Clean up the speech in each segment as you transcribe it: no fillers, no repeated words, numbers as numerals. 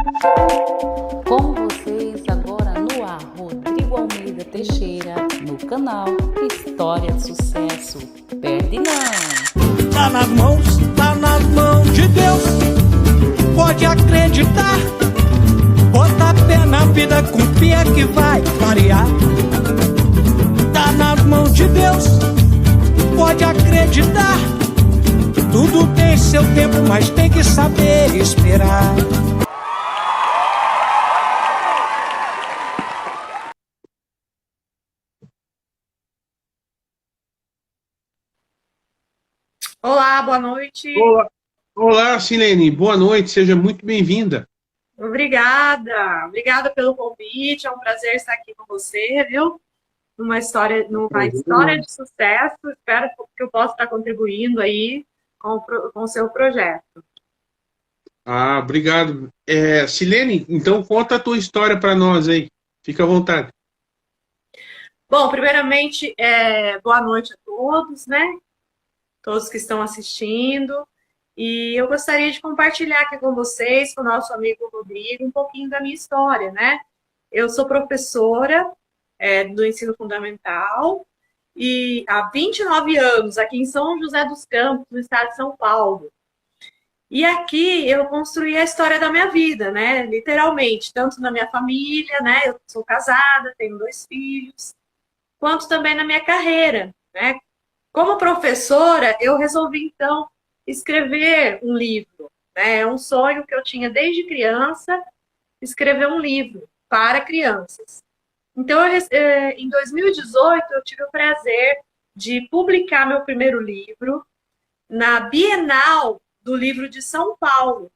Com vocês agora no ar, Rodrigo Almeida Teixeira, no canal História de Sucesso. Perde não! Tá nas mãos de Deus, pode acreditar. Bota fé na vida, confia que vai variar. Tá nas mãos de Deus, pode acreditar. Tudo tem seu tempo, mas tem que saber esperar. Olá, boa noite. Olá, Silene, boa noite, seja muito bem-vinda. Obrigada pelo convite, é um prazer estar aqui com você, viu? Numa história de sucesso, espero que eu possa estar contribuindo aí com o seu projeto. Ah, obrigado. Silene, então conta a tua história para nós aí, fica à vontade. Bom, primeiramente, boa noite a todos, né? Todos que estão assistindo. E eu gostaria de compartilhar aqui com vocês, com o nosso amigo Rodrigo, um pouquinho da minha história, né? Eu sou professora do ensino fundamental e há 29 anos aqui em São José dos Campos, no estado de São Paulo. E aqui eu construí a história da minha vida, né? Literalmente, tanto na minha família, né? Eu sou casada, tenho 2 filhos, quanto também na minha carreira, né? Como professora, eu resolvi, então, escrever um livro, né? É um sonho que eu tinha desde criança, escrever um livro para crianças. Então, em 2018, eu tive o prazer de publicar meu primeiro livro na Bienal do Livro de São Paulo.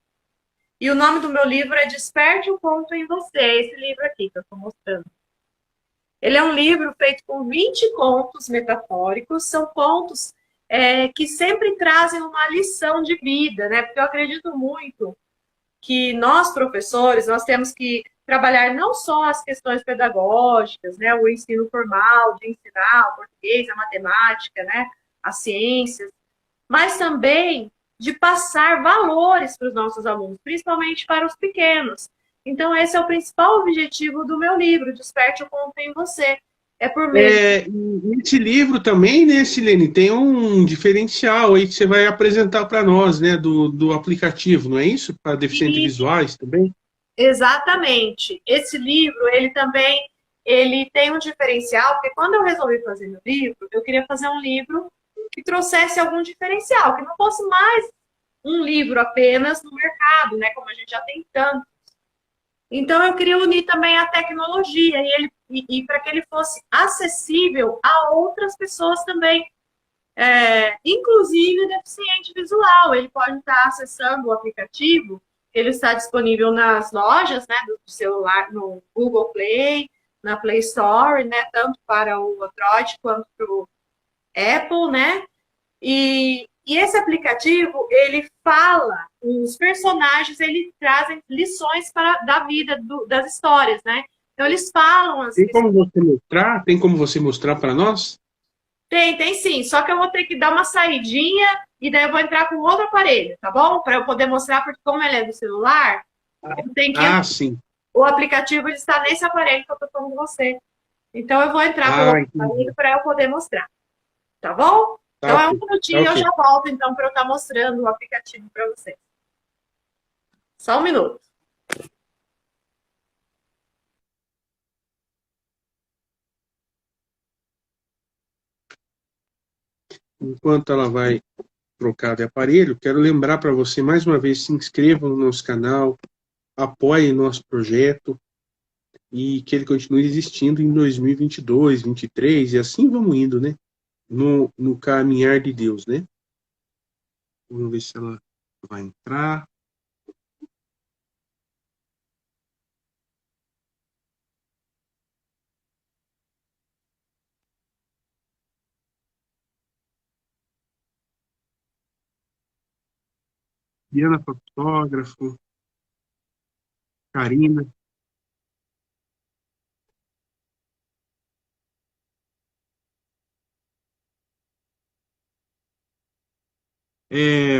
E o nome do meu livro é Desperte um Conto em Você, esse livro aqui que eu estou mostrando. Ele é um livro feito com 20 contos metafóricos, são contos que sempre trazem uma lição de vida, né? Porque eu acredito muito que nós, professores, nós temos que trabalhar não só as questões pedagógicas, né? O ensino formal, de ensinar o português, a matemática, né? As ciências, mas também de passar valores para os nossos alunos, principalmente para os pequenos. Então, esse é o principal objetivo do meu livro, Desperte o Conto em Você. É por meio Nesse livro também, né, Silene, tem um diferencial aí que você vai apresentar para nós, né, do aplicativo, não é isso? Para deficientes visuais também? Exatamente. Esse livro, ele tem um diferencial, porque quando eu resolvi fazer meu livro, eu queria fazer um livro que trouxesse algum diferencial, que não fosse mais um livro apenas no mercado, né, como a gente já tem tanto. Então, eu queria unir também a tecnologia e para que ele fosse acessível a outras pessoas também, inclusive deficiente visual. Ele pode estar acessando o aplicativo, ele está disponível nas lojas, né, do celular, no Google Play, na Play Store, né, tanto para o Android quanto para o Apple, né? E esse aplicativo, ele fala, os personagens, eles trazem lições da vida, das histórias, né? Então, eles falam as Tem como você mostrar? Tem como você mostrar para nós? Tem sim. Só que eu vou ter que dar uma saidinha e daí eu vou entrar com outro aparelho, tá bom? Para eu poder mostrar, porque como ele é do celular, eu tenho que... Sim. O aplicativo ele está nesse aparelho que eu estou falando com você. Então, eu vou entrar com outro aparelho para eu poder mostrar. Tá bom? Tá, então, é um ok. minutinho e Tá, eu ok. já volto, então, para eu estar mostrando o aplicativo para vocês. Só um minuto. Enquanto ela vai trocar de aparelho, quero lembrar para você mais uma vez, se inscreva no nosso canal, apoie nosso projeto e que ele continue existindo em 2022, 2023 e assim vamos indo, né? No caminhar de Deus, né? Vamos ver se ela vai entrar. Diana fotógrafo, Karina.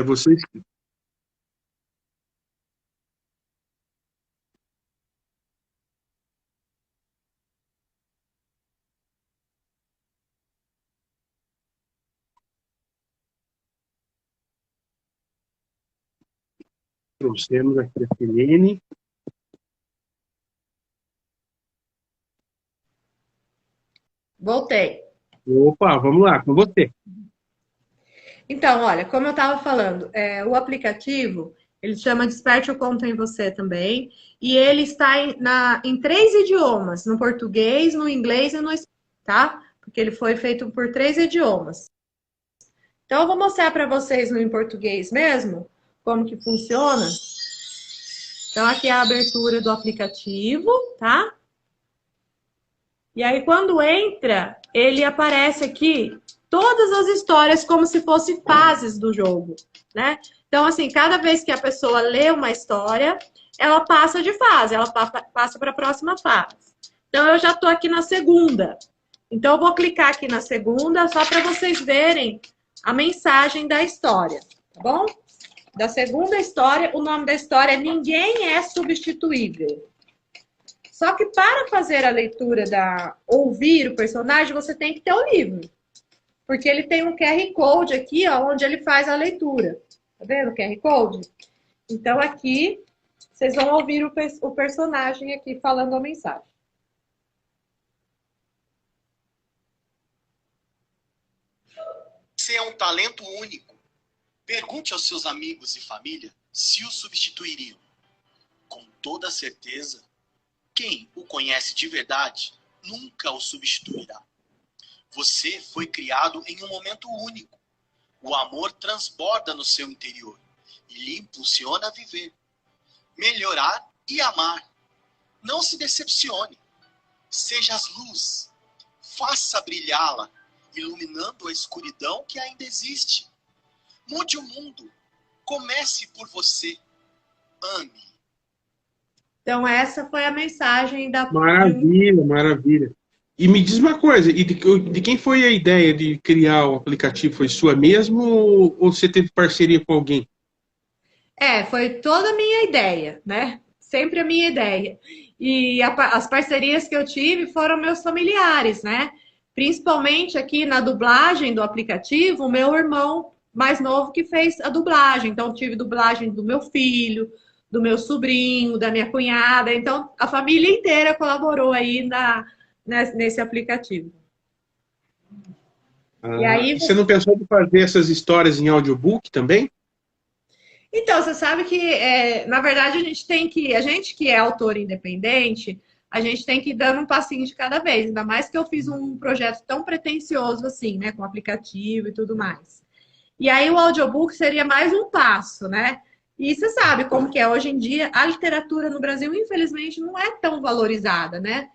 Vocês Trouxemos aqui a Helene. Voltei. Opa, vamos lá, com você. Então, olha, como eu estava falando, o aplicativo, ele chama Desperte o Conto em Você também, e ele está em 3 idiomas, no português, no inglês e no espanhol, tá? Porque ele foi feito por 3 idiomas. Então, eu vou mostrar para vocês no em português mesmo, como que funciona. Então, aqui é a abertura do aplicativo, tá? E aí, quando entra, ele aparece aqui todas as histórias como se fossem fases do jogo, né? Então, assim, cada vez que a pessoa lê uma história, ela passa de fase, ela passa para a próxima fase. Então, eu já estou aqui na segunda. Então, eu vou clicar aqui na segunda só para vocês verem a mensagem da história, tá bom? Da segunda história, o nome da história é Ninguém é Substituível. Só que para fazer a leitura ouvir o personagem, você tem que ter o livro. Porque ele tem um QR Code aqui, ó, onde ele faz a leitura. Tá vendo o QR Code? Então aqui, vocês vão ouvir o personagem aqui falando a mensagem. Você é um talento único. Pergunte aos seus amigos e família se o substituiriam. Com toda certeza, quem o conhece de verdade nunca o substituirá. Você foi criado em um momento único. O amor transborda no seu interior e lhe impulsiona a viver, melhorar e amar. Não se decepcione. Seja as luz. Faça brilhá-la, iluminando a escuridão que ainda existe. Mude o mundo. Comece por você. Ame. Então, essa foi a mensagem da... Maravilha, maravilha. E me diz uma coisa, e de quem foi a ideia de criar o aplicativo? Foi sua mesmo ou você teve parceria com alguém? Foi toda a minha ideia, né? Sempre a minha ideia. E as parcerias que eu tive foram meus familiares, né? Principalmente aqui na dublagem do aplicativo, o meu irmão mais novo que fez a dublagem. Então, tive dublagem do meu filho, do meu sobrinho, da minha cunhada. Então, a família inteira colaborou aí nesse aplicativo. E aí, você não pensou em fazer essas histórias em audiobook também? Então, você sabe que, na verdade, a gente que é autor independente, a gente tem que ir dando um passinho de cada vez. Ainda mais que eu fiz um projeto tão pretensioso assim, né? Com aplicativo e tudo mais. E aí o audiobook seria mais um passo, né? E você sabe como que é. Hoje em dia, a literatura no Brasil, infelizmente, não é tão valorizada, né?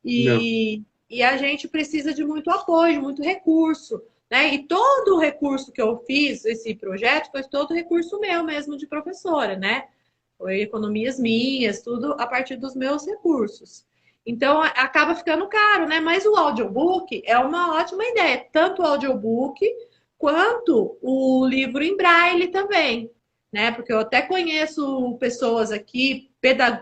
E a gente precisa de muito apoio, muito recurso, né? E todo o recurso que eu fiz, esse projeto, foi todo recurso meu mesmo de professora, né? Foi economias minhas, tudo a partir dos meus recursos. Então, acaba ficando caro, né? Mas o audiobook é uma ótima ideia. Tanto o audiobook quanto o livro em braille também, né? Porque eu até conheço pessoas aqui,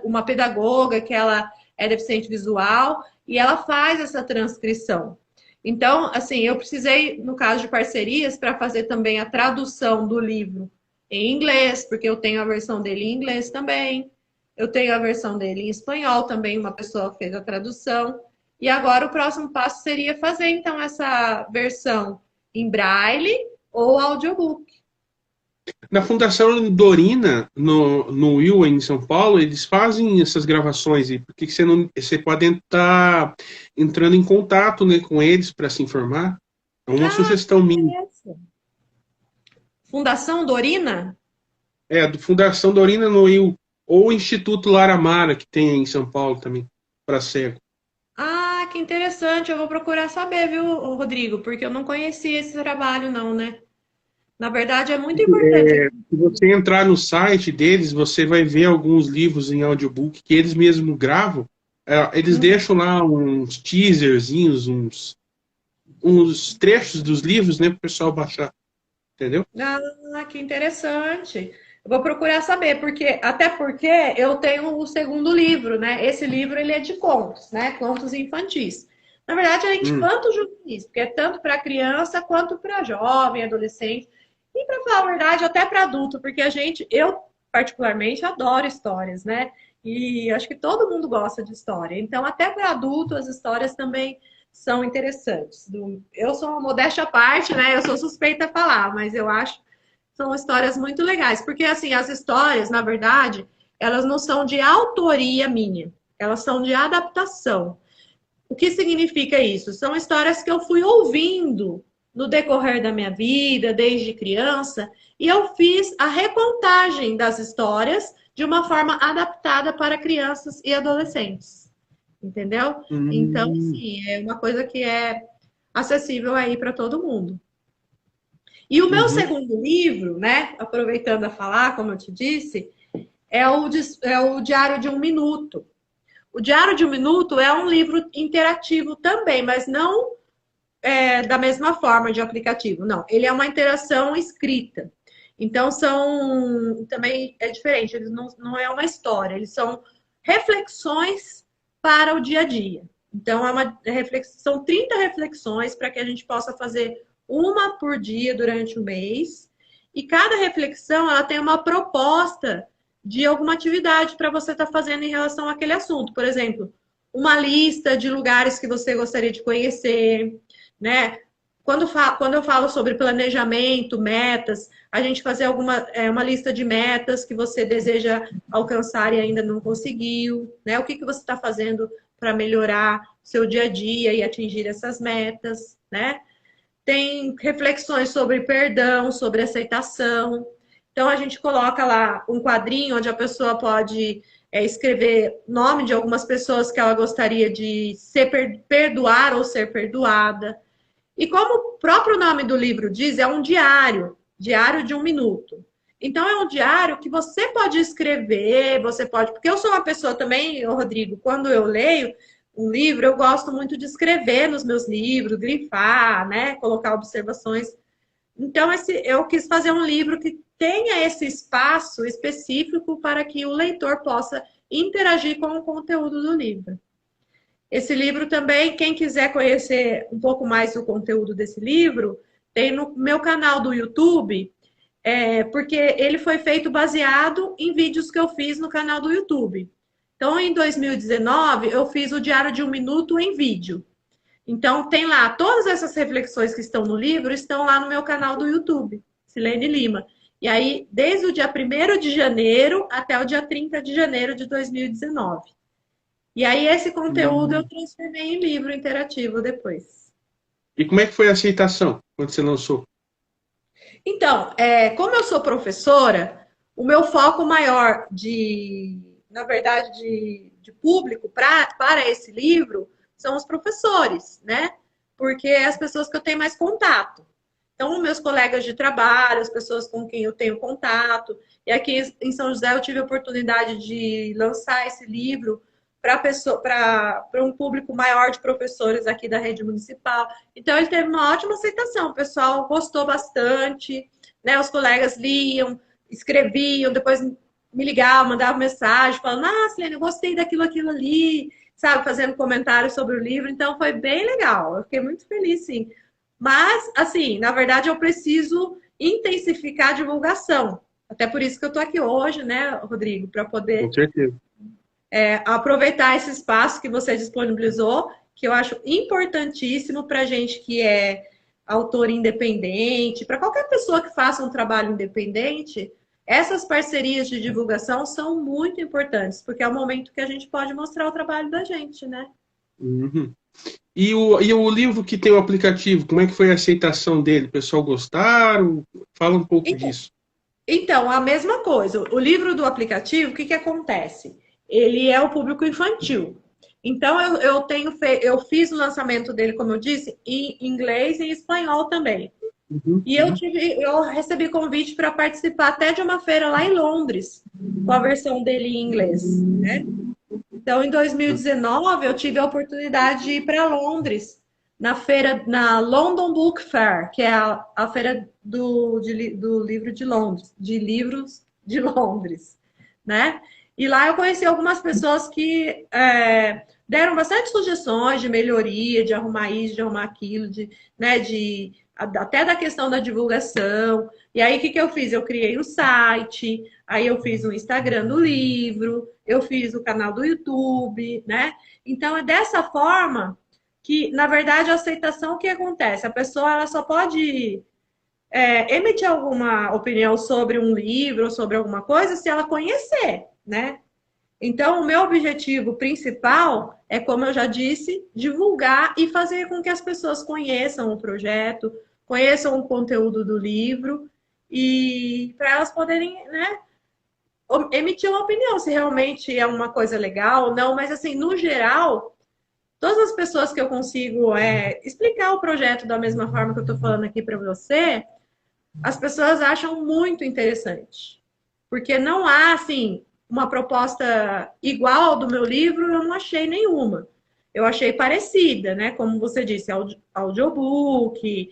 uma pedagoga que ela é deficiente visual e ela faz essa transcrição. Então, assim, eu precisei, no caso de parcerias, para fazer também a tradução do livro em inglês, porque eu tenho a versão dele em inglês também. Eu tenho a versão dele em espanhol também, uma pessoa fez a tradução. E agora o próximo passo seria fazer, então, essa versão em braille ou audiobook. Na Fundação Dorina, no Will, em São Paulo, eles fazem essas gravações. E por que você pode estar entrando em contato, né, com eles para se informar? É uma sugestão minha. Fundação Dorina? Do Fundação Dorina no Will. Ou o Instituto Laramara, que tem em São Paulo também, para cego. Ah, que interessante. Eu vou procurar saber, viu, Rodrigo? Porque eu não conhecia esse trabalho, não, né? Na verdade, é muito importante. Se você entrar no site deles, você vai ver alguns livros em audiobook que eles mesmos gravam. Eles deixam lá uns teaserzinhos, uns trechos dos livros, né, para o pessoal baixar. Entendeu? Ah, que interessante. Eu vou procurar saber, até porque eu tenho o segundo livro, né? Esse livro, ele é de contos, né? Contos infantis. Na verdade, é infanto-juvenis, porque é tanto para criança quanto para jovem, adolescente. E para falar a verdade, até para adulto, porque eu particularmente, adoro histórias, né? E acho que todo mundo gosta de história. Então, até para adulto, as histórias também são interessantes. Eu sou uma modéstia à parte, né? Eu sou suspeita a falar, mas eu acho que são histórias muito legais. Porque, assim, as histórias, na verdade, elas não são de autoria minha. Elas são de adaptação. O que significa isso? São histórias que eu fui ouvindo no decorrer da minha vida, desde criança, e eu fiz a recontagem das histórias de uma forma adaptada para crianças e adolescentes. Entendeu? Então, sim, é uma coisa que é acessível aí para todo mundo. E o meu segundo livro, né, aproveitando a falar, como eu te disse, é o Diário de um Minuto. O Diário de um Minuto é um livro interativo também, mas não da mesma forma de aplicativo, não. Ele é uma interação escrita. Então, também é diferente, eles não é uma história, eles são reflexões para o dia a dia. Então, são 30 reflexões para que a gente possa fazer uma por dia durante o mês. E cada reflexão, ela tem uma proposta de alguma atividade para você estar fazendo em relação àquele assunto. Por exemplo, uma lista de lugares que você gostaria de conhecer, né? Quando eu falo sobre planejamento, metas, a gente fazer uma lista de metas que você deseja alcançar e ainda não conseguiu, né? O que você está fazendo para melhorar seu dia a dia e atingir essas metas, né? Tem reflexões sobre perdão, sobre aceitação. Então, a gente coloca lá um quadrinho onde a pessoa pode escrever nome de algumas pessoas que ela gostaria de perdoar ou ser perdoada. E como o próprio nome do livro diz, é um diário de um minuto. Então, é um diário que você pode escrever, porque eu sou uma pessoa também, Rodrigo, quando eu leio um livro, eu gosto muito de escrever nos meus livros, grifar, né, colocar observações. Então, eu quis fazer um livro que tenha esse espaço específico para que o leitor possa interagir com o conteúdo do livro. Esse livro também, quem quiser conhecer um pouco mais do conteúdo desse livro, tem no meu canal do YouTube, porque ele foi feito baseado em vídeos que eu fiz no canal do YouTube. Então, em 2019, eu fiz o Diário de um Minuto em vídeo. Então, tem lá, todas essas reflexões que estão no livro estão lá no meu canal do YouTube, Silene Lima. E aí, desde o dia 1º de janeiro até o dia 30 de janeiro de 2019. E aí, esse conteúdo eu transformei em livro interativo depois. E como é que foi a aceitação quando você lançou? Então, como eu sou professora, o meu foco maior na verdade, de público para esse livro são os professores, né? Porque é as pessoas que eu tenho mais contato. Então, meus colegas de trabalho, as pessoas com quem eu tenho contato. E aqui em São José eu tive a oportunidade de lançar esse livro para um público maior de professores aqui da rede municipal. Então, ele teve uma ótima aceitação. O pessoal gostou bastante, né? Os colegas liam, escreviam, depois me ligavam, mandavam mensagem, falando, Silene, eu gostei daquilo ali, sabe? Fazendo comentários sobre o livro. Então, foi bem legal. Eu fiquei muito feliz, sim. Mas, assim, na verdade, eu preciso intensificar a divulgação. Até por isso que eu estou aqui hoje, né, Rodrigo? Para poder... Com certeza. Aproveitar esse espaço que você disponibilizou, que eu acho importantíssimo para a gente que é autor independente, para qualquer pessoa que faça um trabalho independente, essas parcerias de divulgação são muito importantes, porque é o momento que a gente pode mostrar o trabalho da gente, né? Uhum. E o livro que tem o aplicativo, como é que foi a aceitação dele? O pessoal gostaram? Fala um pouco disso. Então, a mesma coisa. O livro do aplicativo, o que acontece? Ele é o público infantil. Então, eu fiz o lançamento dele, como eu disse, em inglês e em espanhol também. E eu recebi convite para participar até de uma feira lá em Londres, com a versão dele em inglês, né? Então, em 2019, eu tive a oportunidade de ir para Londres, na London Book Fair, que é a feira do livro de Londres, de livros de Londres, né? E lá eu conheci algumas pessoas que deram bastante sugestões de melhoria, de arrumar isso, de arrumar aquilo, até da questão da divulgação. E aí, o que eu fiz? Eu criei o site, aí eu fiz o Instagram do livro, eu fiz o canal do YouTube, né? Então, é dessa forma que, na verdade, a aceitação, o que acontece? A pessoa ela só pode emitir alguma opinião sobre um livro ou sobre alguma coisa se ela conhecer, né? Então, o meu objetivo principal é, como eu já disse, divulgar e fazer com que as pessoas conheçam o projeto, conheçam o conteúdo do livro e para elas poderem, né, emitir uma opinião se realmente é uma coisa legal ou não. Mas, assim, no geral, todas as pessoas que eu consigo explicar o projeto da mesma forma que eu estou falando aqui para você, as pessoas acham muito interessante. Porque não há, assim, uma proposta igual ao do meu livro, eu não achei nenhuma. Eu achei parecida, né? Como você disse, audiobook,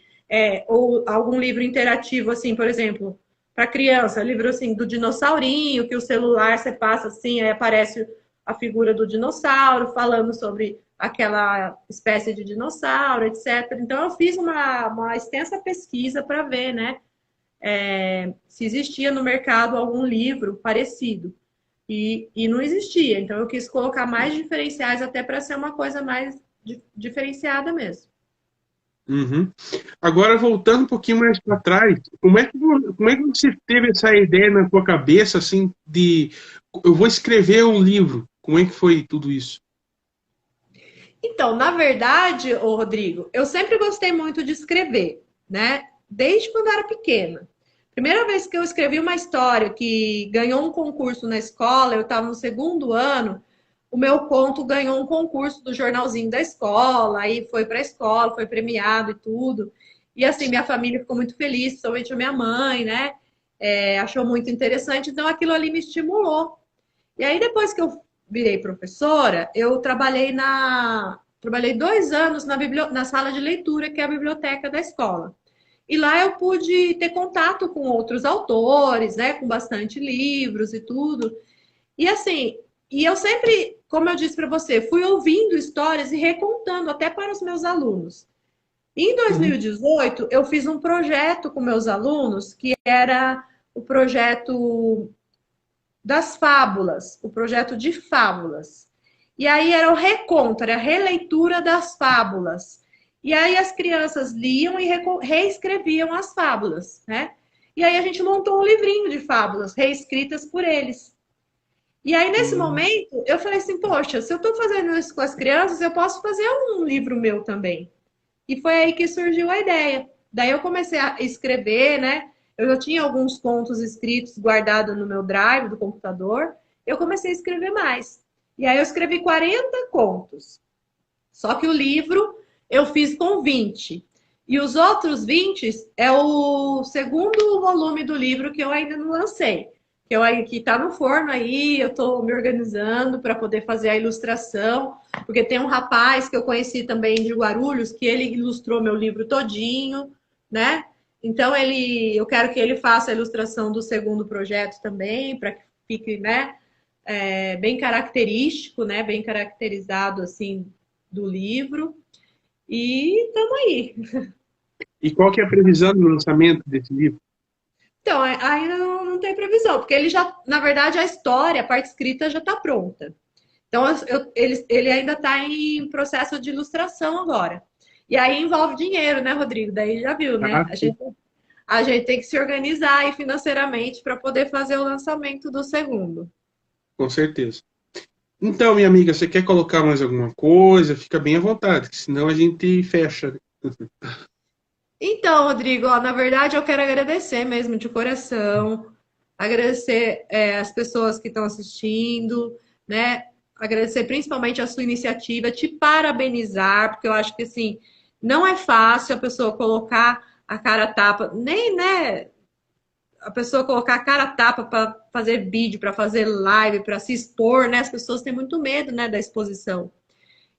ou algum livro interativo, assim, por exemplo, para criança, livro assim do dinossaurinho, que o celular você passa assim, aí aparece a figura do dinossauro, falando sobre aquela espécie de dinossauro, etc. Então, eu fiz uma extensa pesquisa para ver, né? Se existia no mercado algum livro parecido. E não existia. Então, eu quis colocar mais diferenciais até para ser uma coisa mais diferenciada mesmo. Uhum. Agora, voltando um pouquinho mais para trás, como é que você teve essa ideia na sua cabeça, assim, de eu vou escrever um livro? Como é que foi tudo isso? Então, na verdade, ô Rodrigo, eu sempre gostei muito de escrever, né? Desde quando eu era pequena. Primeira vez que eu escrevi uma história que ganhou um concurso na escola, eu estava no segundo ano, o meu conto ganhou um concurso do jornalzinho da escola, aí foi para a escola, foi premiado e tudo. E assim, minha família ficou muito feliz, principalmente a minha mãe, né? Achou muito interessante, então aquilo ali me estimulou. E aí, depois que eu virei professora, eu trabalhei 2 anos na sala de leitura, que é a biblioteca da escola. E lá eu pude ter contato com outros autores, né, com bastante livros e tudo. E assim, eu sempre, como eu disse para você, fui ouvindo histórias e recontando até para os meus alunos. Em 2018, eu fiz um projeto com meus alunos, que era o projeto das fábulas, o projeto de fábulas. E aí era o reconto, era a releitura das fábulas. E aí as crianças liam e reescreviam as fábulas, né? E aí a gente montou um livrinho de fábulas, reescritas por eles. E aí, nesse momento, eu falei assim, poxa, se eu estou fazendo isso com as crianças, eu posso fazer um livro meu também. E foi aí que surgiu a ideia. Daí eu comecei a escrever, né? Eu já tinha alguns contos escritos guardados no meu drive do computador. Eu comecei a escrever mais. E aí eu escrevi 40 contos. Só que o livro eu fiz com 20. E os outros 20 é o segundo volume do livro que eu ainda não lancei. Que está no forno aí, eu estou me organizando para poder fazer a ilustração. Porque tem um rapaz que eu conheci também de Guarulhos, que ele ilustrou meu livro todinho, né? Então, eu quero que ele faça a ilustração do segundo projeto também, para que fique, né, bem característico, né, bem caracterizado, assim, do livro. E estamos aí. E qual que é a previsão do lançamento desse livro? Então, ainda não tem previsão, porque ele já, na verdade, a história, a parte escrita já está pronta. Então, ele ainda está em processo de ilustração agora. E aí envolve dinheiro, né, Rodrigo? Daí já viu, né? A gente tem que se organizar aí financeiramente para poder fazer o lançamento do segundo. Com certeza. Então, minha amiga, você quer colocar mais alguma coisa? Fica bem à vontade, senão a gente fecha. Então, Rodrigo, ó, na verdade eu quero agradecer mesmo de coração, agradecer as pessoas que estão assistindo, né? Agradecer principalmente a sua iniciativa, te parabenizar, porque eu acho que assim, não é fácil a pessoa colocar a cara a tapa, nem, né? A pessoa colocar a cara a tapa para fazer vídeo, para fazer live, para se expor, né? As pessoas têm muito medo, né, da exposição.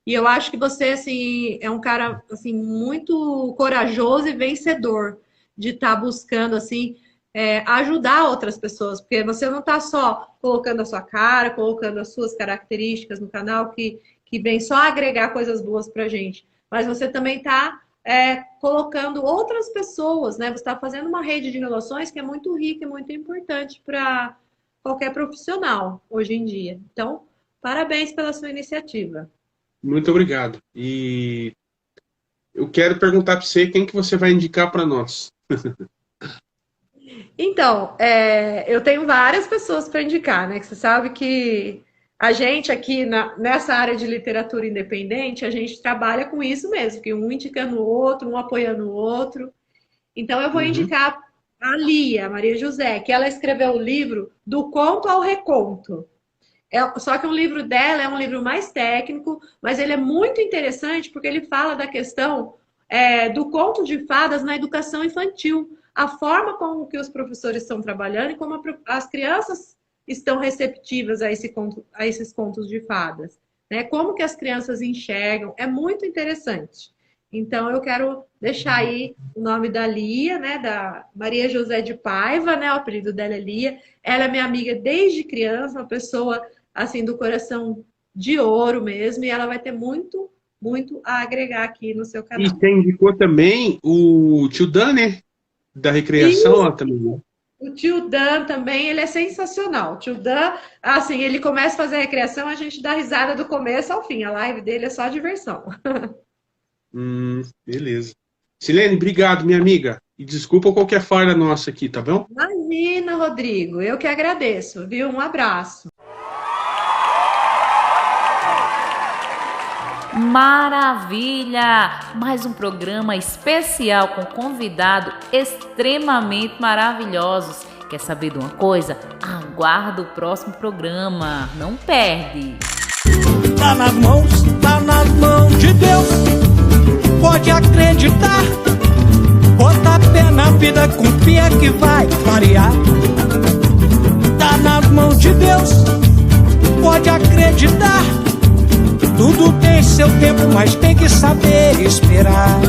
E eu acho que você, assim, é um cara, assim, muito corajoso e vencedor de estar buscando, assim, ajudar outras pessoas. Porque você não está só colocando a sua cara, colocando as suas características no canal, que vem só agregar coisas boas pra gente. Mas você também está colocando outras pessoas, né? Você está fazendo uma rede de relações que é muito rica e muito importante para qualquer profissional hoje em dia. Então, parabéns pela sua iniciativa. Muito obrigado. E eu quero perguntar para você quem que você vai indicar para nós. Então, eu tenho várias pessoas para indicar, né? Que você sabe que a gente aqui nessa área de literatura independente, a gente trabalha com isso mesmo, que um indicando o outro, um apoiando o outro. Então, eu vou indicar a Lia, Maria José, que ela escreveu o livro Do Conto ao Reconto. Só que o livro dela é um livro mais técnico, mas ele é muito interessante porque ele fala da questão do conto de fadas na educação infantil. A forma como que os professores estão trabalhando e como as crianças estão receptivas a esses contos de fadas. Né? Como que as crianças enxergam. É muito interessante. Então, eu quero deixar aí o nome da Lia, né? Da Maria José de Paiva, né? O apelido dela é Lia. Ela é minha amiga desde criança, uma pessoa assim do coração de ouro mesmo, e ela vai ter muito, muito a agregar aqui no seu canal. E você indicou também o tio Dan, né? Da recreação lá também. O tio Dan também, ele é sensacional. O tio Dan, assim, ele começa a fazer a recreação, a gente dá risada do começo ao fim. A live dele é só diversão. Beleza. Silene, obrigado, minha amiga. E desculpa qualquer falha nossa aqui, tá bom? Imagina, Rodrigo. Eu que agradeço, viu? Um abraço. Maravilha! Mais um programa especial com convidados extremamente maravilhosos. Quer saber de uma coisa? Aguarda o próximo programa. Não perde! Tá nas mãos de Deus. Pode acreditar. Bota pé na vida, confia que vai variar. Tá nas mãos de Deus. Pode acreditar. Tudo tem seu tempo, mas tem que saber esperar.